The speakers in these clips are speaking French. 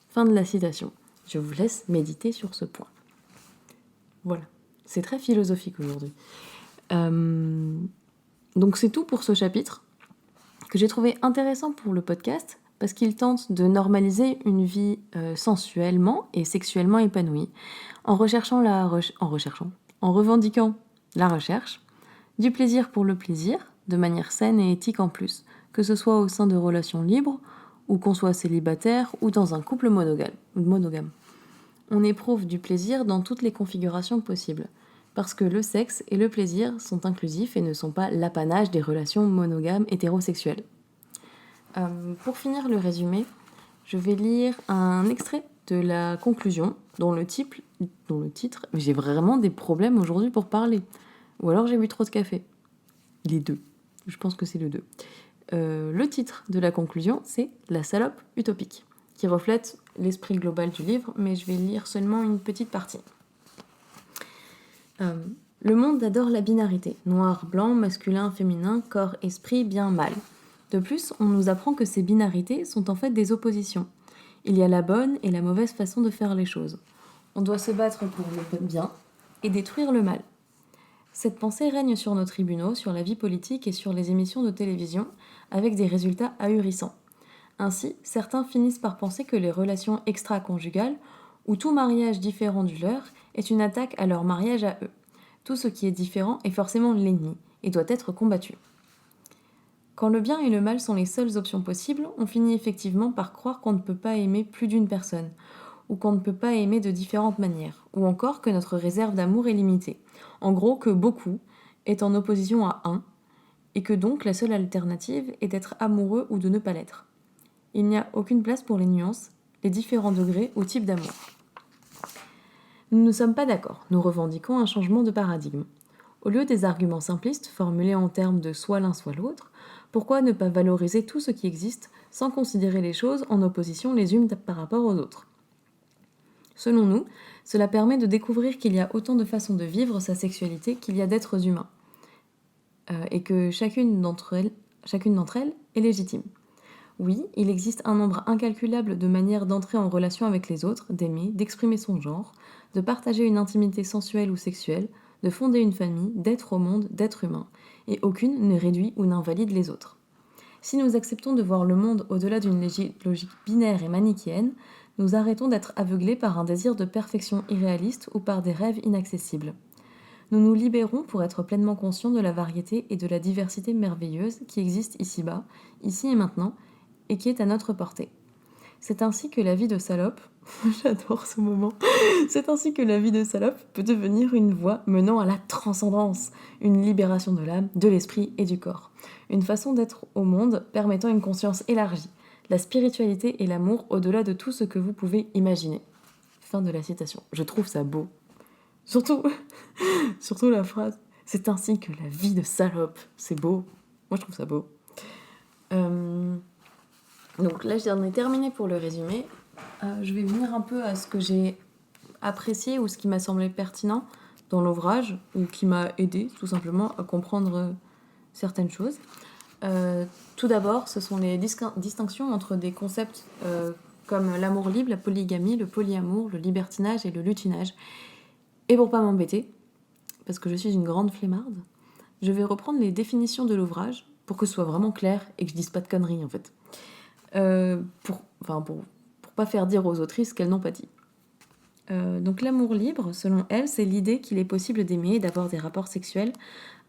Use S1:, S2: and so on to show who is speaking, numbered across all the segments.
S1: Fin de la citation. Je vous laisse méditer sur ce point. Voilà, c'est très philosophique aujourd'hui. Donc c'est tout pour ce chapitre, que j'ai trouvé intéressant pour le podcast, parce qu'il tente de normaliser une vie sensuellement et sexuellement épanouie, en revendiquant la recherche, du plaisir pour le plaisir, de manière saine et éthique en plus, que ce soit au sein de relations libres, ou qu'on soit célibataire, ou dans un couple monogame. On éprouve du plaisir dans toutes les configurations possibles, parce que le sexe et le plaisir sont inclusifs et ne sont pas l'apanage des relations monogames hétérosexuelles. Pour finir le résumé, je vais lire un extrait de la conclusion, dont le titre... J'ai vraiment des problèmes aujourd'hui pour parler. Ou alors j'ai bu trop de café. Les deux. Je pense que c'est le deux. Le titre de la conclusion, c'est « La salope utopique », qui reflète l'esprit global du livre, mais je vais lire seulement une petite partie. Le monde adore la binarité, noir, blanc, masculin, féminin, corps, esprit, bien, mal. De plus, on nous apprend que ces binarités sont en fait des oppositions. Il y a la bonne et la mauvaise façon de faire les choses. On doit se battre pour le bien et détruire le mal. Cette pensée règne sur nos tribunaux, sur la vie politique et sur les émissions de télévision, avec des résultats ahurissants. Ainsi, certains finissent par penser que les relations extra-conjugales, ou tout mariage différent du leur, est une attaque à leur mariage à eux. Tout ce qui est différent est forcément l'ennemi, et doit être combattu. Quand le bien et le mal sont les seules options possibles, on finit effectivement par croire qu'on ne peut pas aimer plus d'une personne, ou qu'on ne peut pas aimer de différentes manières, ou encore que notre réserve d'amour est limitée. En gros, que beaucoup est en opposition à un, et que donc la seule alternative est d'être amoureux ou de ne pas l'être. Il n'y a aucune place pour les nuances, les différents degrés ou types d'amour. Nous ne sommes pas d'accord, nous revendiquons un changement de paradigme. Au lieu des arguments simplistes formulés en termes de soit l'un soit l'autre, pourquoi ne pas valoriser tout ce qui existe sans considérer les choses en opposition les unes par rapport aux autres ? Selon nous, cela permet de découvrir qu'il y a autant de façons de vivre sa sexualité qu'il y a d'êtres humains, et que chacune d'entre elles est légitime. Oui, il existe un nombre incalculable de manières d'entrer en relation avec les autres, d'aimer, d'exprimer son genre, de partager une intimité sensuelle ou sexuelle, de fonder une famille, d'être au monde, d'être humain, et aucune ne réduit ou n'invalide les autres. Si nous acceptons de voir le monde au-delà d'une logique binaire et manichéenne, nous arrêtons d'être aveuglés par un désir de perfection irréaliste ou par des rêves inaccessibles. Nous nous libérons pour être pleinement conscients de la variété et de la diversité merveilleuse qui existe ici-bas, ici et maintenant, et qui est à notre portée. C'est ainsi que la vie de salope, j'adore ce moment, c'est ainsi que la vie de salope peut devenir une voie menant à la transcendance, une libération de l'âme, de l'esprit et du corps. Une façon d'être au monde permettant une conscience élargie, la spiritualité et l'amour au-delà de tout ce que vous pouvez imaginer. Fin de la citation. Je trouve ça beau. Surtout la phrase « C'est ainsi que la vie de salope ». C'est beau. Moi, je trouve ça beau. Donc là, j'en ai terminé pour le résumé. Je vais venir un peu à ce que j'ai apprécié ou ce qui m'a semblé pertinent dans l'ouvrage ou qui m'a aidé tout simplement à comprendre certaines choses. Tout d'abord, ce sont les distinctions entre des concepts comme l'amour libre, la polygamie, le polyamour, le libertinage et le lutinage. Et pour pas m'embêter, parce que je suis une grande flemmarde, je vais reprendre les définitions de l'ouvrage pour que ce soit vraiment clair et que je dise pas de conneries en fait. Pour pas faire dire aux autrices qu'elles n'ont pas dit. Donc l'amour libre, selon elle, c'est l'idée qu'il est possible d'aimer et d'avoir des rapports sexuels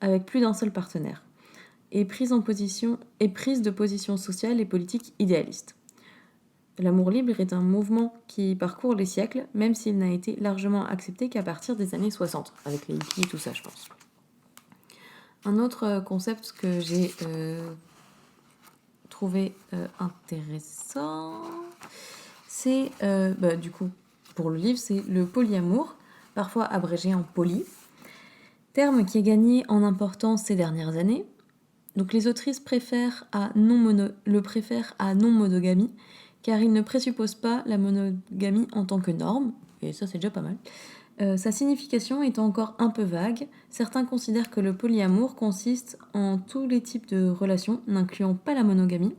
S1: avec plus d'un seul partenaire, et prise de position sociale et politique idéaliste. L'amour libre est un mouvement qui parcourt les siècles, même s'il n'a été largement accepté qu'à partir des années 60, avec les hippies et tout ça, je pense. Un autre concept que j'ai trouvé intéressant, c'est, du coup, pour le livre, c'est le polyamour, parfois abrégé en poly, terme qui est gagné en importance ces dernières années. Donc les autrices préfèrent à non-monogamie, car il ne présuppose pas la monogamie en tant que norme, et ça c'est déjà pas mal. Sa signification étant encore un peu vague, certains considèrent que le polyamour consiste en tous les types de relations, n'incluant pas la monogamie,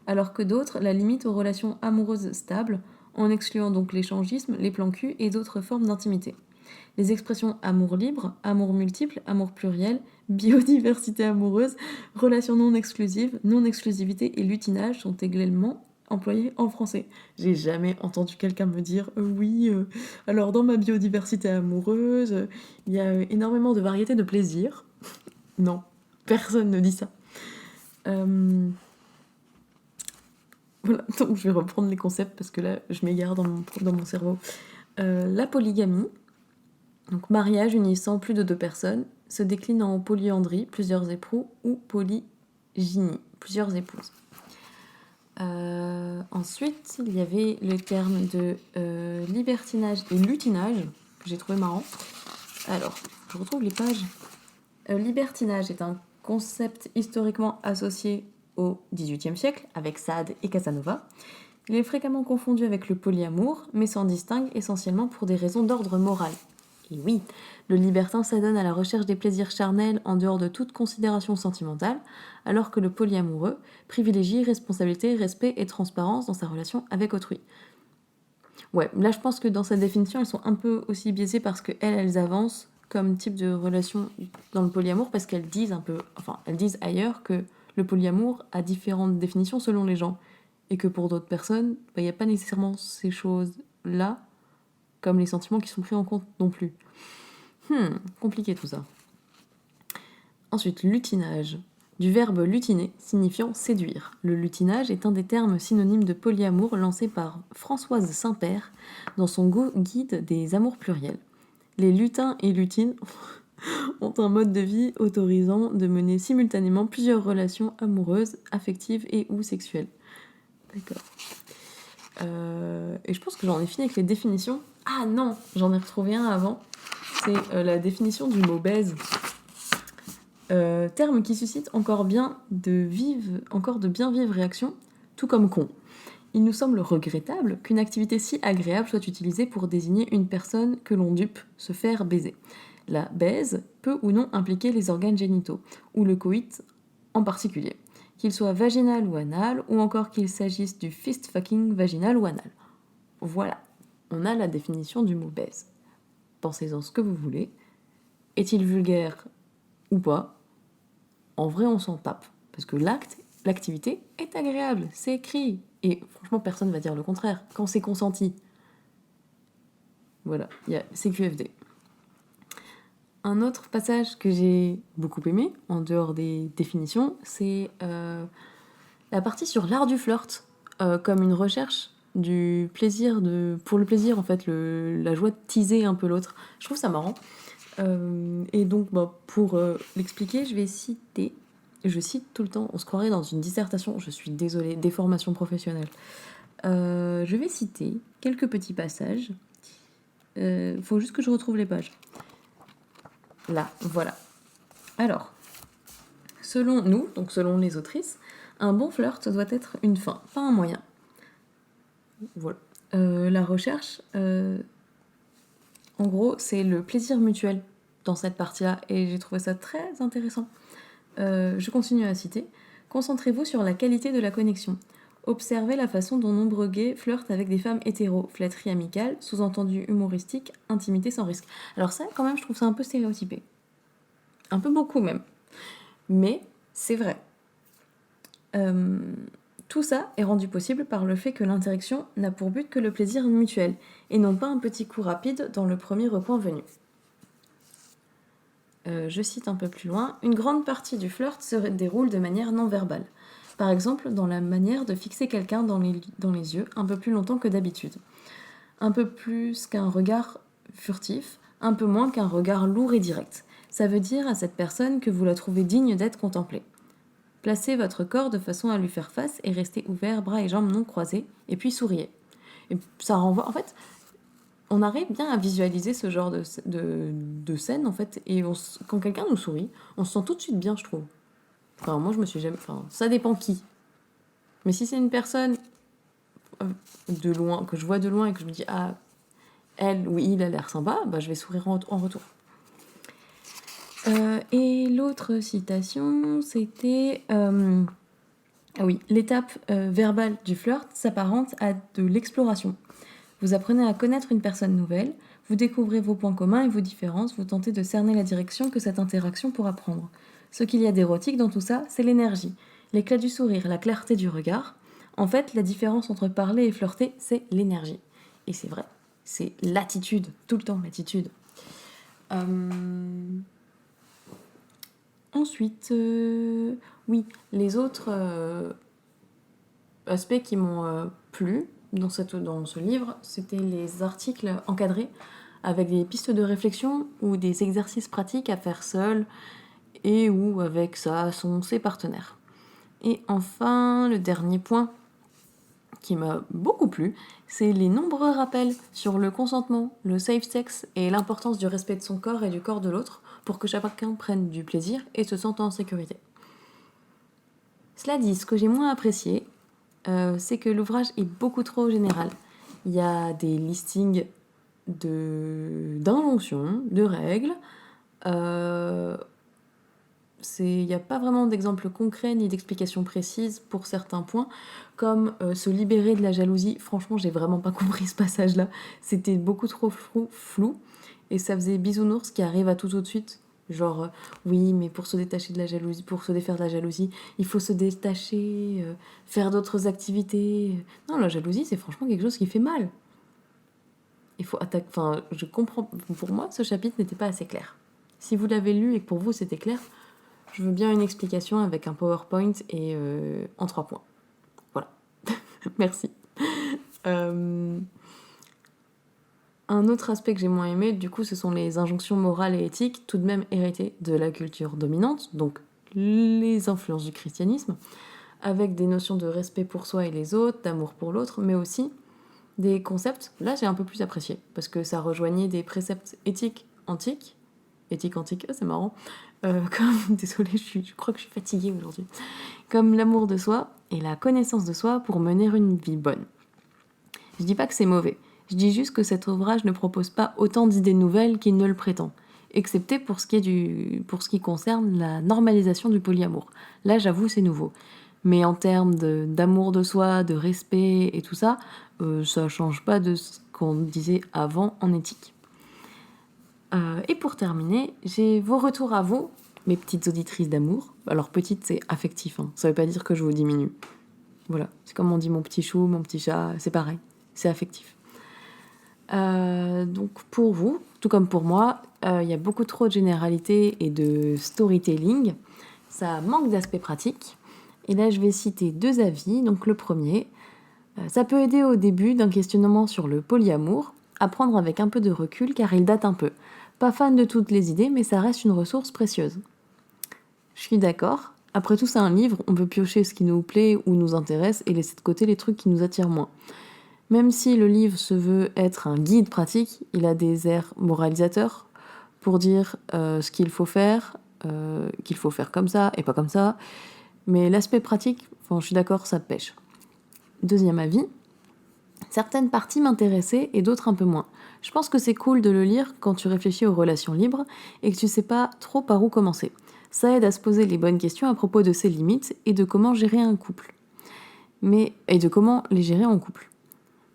S1: alors que d'autres la limitent aux relations amoureuses stables, en excluant donc l'échangisme, les plans cul et d'autres formes d'intimité. Les expressions amour libre, amour multiple, amour pluriel, biodiversité amoureuse, relations non exclusives, non-exclusivité et lutinage sont également employés en français. J'ai jamais entendu quelqu'un me dire oui, alors dans ma biodiversité amoureuse, il y a énormément de variétés de plaisir. Non, personne ne dit ça. Voilà, donc je vais reprendre les concepts parce que là, je m'égare dans mon cerveau. La polygamie, donc mariage unissant plus de 2 personnes, se décline en polyandrie, plusieurs époux, ou polygynie, plusieurs épouses. Ensuite, il y avait le terme de libertinage et lutinage, que j'ai trouvé marrant. Alors, je retrouve les pages. Libertinage est un concept historiquement associé au XVIIIe siècle, avec Sade et Casanova. Il est fréquemment confondu avec le polyamour, mais s'en distingue essentiellement pour des raisons d'ordre moral. Et oui, le libertin s'adonne à la recherche des plaisirs charnels en dehors de toute considération sentimentale, alors que le polyamoureux privilégie responsabilité, respect et transparence dans sa relation avec autrui. Ouais, là je pense que dans cette définition, elles sont un peu aussi biaisées parce qu'elles avancent comme type de relation dans le polyamour, parce qu'elles disent elles disent ailleurs que le polyamour a différentes définitions selon les gens, et que pour d'autres personnes, il n'y a pas nécessairement ces choses-là, comme les sentiments qui sont pris en compte non plus. Compliqué tout ça. Ensuite, lutinage. Du verbe lutiner, signifiant séduire. Le lutinage est un des termes synonymes de polyamour lancé par Françoise Saint-Père dans son guide des amours pluriels. Les lutins et lutines ont un mode de vie autorisant de mener simultanément plusieurs relations amoureuses, affectives et ou sexuelles. D'accord. Et je pense que j'en ai fini avec les définitions. Ah non, j'en ai retrouvé un avant. C'est la définition du mot baise. Terme qui suscite encore de bien vives réactions, tout comme con. Il nous semble regrettable qu'une activité si agréable soit utilisée pour désigner une personne que l'on dupe, se faire baiser. La baise peut ou non impliquer les organes génitaux, ou le coït en particulier, qu'il soit vaginal ou anal, ou encore qu'il s'agisse du fist fucking vaginal ou anal. Voilà, on a la définition du mot baise. Pensez-en ce que vous voulez. Est-il vulgaire ou pas? En vrai, on s'en tape. Parce que l'activité est agréable, c'est écrit. Et franchement, personne ne va dire le contraire. Quand c'est consenti. Voilà, il y a CQFD. Un autre passage que j'ai beaucoup aimé, en dehors des définitions, c'est la partie sur l'art du flirt, comme une recherche du plaisir, pour le plaisir, en fait, la joie de teaser un peu l'autre. Je trouve ça marrant. Et donc, pour l'expliquer, je cite tout le temps, on se croirait dans une dissertation, je suis désolée, déformation professionnelle. Je vais citer quelques petits passages. Faut juste que je retrouve les pages. Là, voilà. Alors, selon nous, donc selon les autrices, un bon flirt doit être une fin, pas un moyen. Voilà. La recherche, en gros, c'est le plaisir mutuel dans cette partie-là, et j'ai trouvé ça très intéressant. Je continue à citer. Concentrez-vous sur la qualité de la connexion. Observez la façon dont nombreux gays flirtent avec des femmes hétéros. Flatterie amicale, sous-entendu humoristique, intimité sans risque. Alors ça, quand même, je trouve ça un peu stéréotypé. Un peu beaucoup même. Mais c'est vrai. Tout ça est rendu possible par le fait que l'interaction n'a pour but que le plaisir mutuel, et non pas un petit coup rapide dans le premier recoin venu. Je cite un peu plus loin, une grande partie du flirt se déroule de manière non verbale. Par exemple, dans la manière de fixer quelqu'un dans les yeux un peu plus longtemps que d'habitude. Un peu plus qu'un regard furtif, un peu moins qu'un regard lourd et direct. Ça veut dire à cette personne que vous la trouvez digne d'être contemplée. Placez votre corps de façon à lui faire face et restez ouvert, bras et jambes non croisés, et puis souriez. Et ça renvoie, en fait, on arrive bien à visualiser ce genre de scène, en fait, et quand quelqu'un nous sourit, on se sent tout de suite bien, je trouve. Enfin, moi, je me suis jamais... Enfin, ça dépend qui. Mais si c'est une personne de loin, que je vois de loin et que je me dis, ah, elle ou il a l'air sympa, je vais sourire en retour. Et l'autre citation, c'était Ah oui, l'étape verbale du flirt s'apparente à de l'exploration. Vous apprenez à connaître une personne nouvelle, vous découvrez vos points communs et vos différences, vous tentez de cerner la direction que cette interaction pourra prendre. Ce qu'il y a d'érotique dans tout ça, c'est l'énergie, l'éclat du sourire, la clarté du regard. En fait, la différence entre parler et flirter, c'est l'énergie. Et c'est vrai, c'est l'attitude, tout le temps l'attitude. Ensuite, oui, les autres aspects qui m'ont plu dans ce livre, c'était les articles encadrés avec des pistes de réflexion ou des exercices pratiques à faire seul et ou avec ses partenaires. Et enfin, le dernier point qui m'a beaucoup plu, c'est les nombreux rappels sur le consentement, le safe sex et l'importance du respect de son corps et du corps de l'autre pour que chacun prenne du plaisir et se sente en sécurité. Cela dit, ce que j'ai moins apprécié, c'est que l'ouvrage est beaucoup trop général. Il y a des listings d'injonctions, de règles. Il n'y a pas vraiment d'exemples concrets ni d'explications précises pour certains points, comme se libérer de la jalousie. Franchement, j'ai vraiment pas compris ce passage-là. C'était beaucoup trop flou et ça faisait bisounours qui arrive à tout de suite. Genre, oui, mais pour se détacher de la jalousie, pour se défaire de la jalousie, il faut se détacher, faire d'autres activités. Non, la jalousie, c'est franchement quelque chose qui fait mal. Il faut attaquer. Enfin, je comprends. Pour moi, ce chapitre n'était pas assez clair. Si vous l'avez lu et que pour vous c'était clair, je veux bien une explication avec un PowerPoint et en 3 points. Voilà. Merci. Un autre aspect que j'ai moins aimé, du coup, ce sont les injonctions morales et éthiques, tout de même héritées de la culture dominante, donc les influences du christianisme, avec des notions de respect pour soi et les autres, d'amour pour l'autre, mais aussi des concepts, là j'ai un peu plus apprécié, parce que ça rejoignait des préceptes éthiques antiques, c'est marrant, comme, désolée, je crois que je suis fatiguée aujourd'hui, comme l'amour de soi et la connaissance de soi pour mener une vie bonne. Je dis pas que c'est mauvais, je dis juste que cet ouvrage ne propose pas autant d'idées nouvelles qu'il ne le prétend, excepté pour ce qui concerne la normalisation du polyamour. Là, j'avoue, c'est nouveau. Mais en termes d'amour de soi, de respect et tout ça, ça change pas de ce qu'on disait avant en éthique. Et pour terminer, j'ai vos retours à vous, mes petites auditrices d'amour. Alors petite, c'est affectif, hein. Ça veut pas dire que je vous diminue. Voilà, c'est comme on dit mon petit chou, mon petit chat, c'est pareil, c'est affectif. Donc pour vous, tout comme pour moi, il y a beaucoup trop de généralités et de storytelling. Ça manque d'aspect pratique. Et là, je vais citer 2 avis. Donc le premier, ça peut aider au début d'un questionnement sur le polyamour, à prendre avec un peu de recul car il date un peu. Pas fan de toutes les idées, mais ça reste une ressource précieuse. Je suis d'accord. Après tout, c'est un livre, on peut piocher ce qui nous plaît ou nous intéresse et laisser de côté les trucs qui nous attirent moins. Même si le livre se veut être un guide pratique, il a des airs moralisateurs pour dire ce qu'il faut faire comme ça et pas comme ça. Mais l'aspect pratique, je suis d'accord, ça pêche. Deuxième avis, certaines parties m'intéressaient et d'autres un peu moins. Je pense que c'est cool de le lire quand tu réfléchis aux relations libres et que tu sais pas trop par où commencer. Ça aide à se poser les bonnes questions à propos de ses limites et de comment gérer un couple. Et de comment les gérer en couple.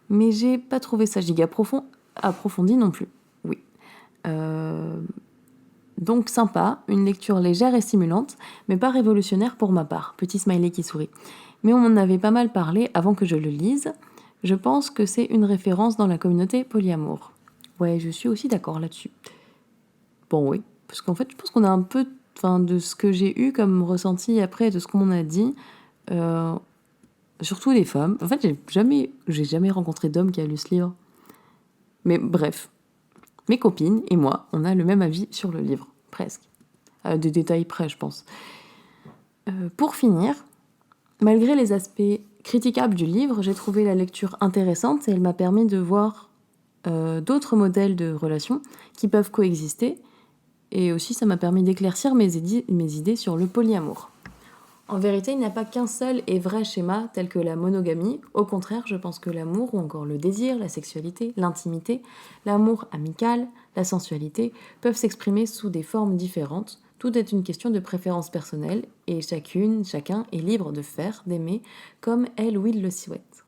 S1: Mais j'ai pas trouvé ça giga approfondi non plus. Oui. Donc sympa, une lecture légère et stimulante, mais pas révolutionnaire pour ma part. Petit smiley qui sourit. Mais on m'en avait pas mal parlé avant que je le lise. Je pense que c'est une référence dans la communauté polyamour. Ouais, je suis aussi d'accord là-dessus. Bon, oui, parce qu'en fait, je pense qu'on a un peu, de ce que j'ai eu comme ressenti après, de ce qu'on m'en a dit, surtout les femmes. En fait, j'ai jamais rencontré d'homme qui a lu ce livre. Mais bref, mes copines et moi, on a le même avis sur le livre, presque. À des détails près, je pense. Pour finir, malgré les aspects critiquables du livre, j'ai trouvé la lecture intéressante et elle m'a permis de voir d'autres modèles de relations qui peuvent coexister. Et aussi, ça m'a permis d'éclaircir mes idées sur le polyamour. En vérité, il n'y a pas qu'un seul et vrai schéma tel que la monogamie. Au contraire, je pense que l'amour ou encore le désir, la sexualité, l'intimité, l'amour amical, la sensualité peuvent s'exprimer sous des formes différentes, Tout est une question de préférence personnelle et chacune, chacun est libre de faire, d'aimer comme elle ou il le souhaite.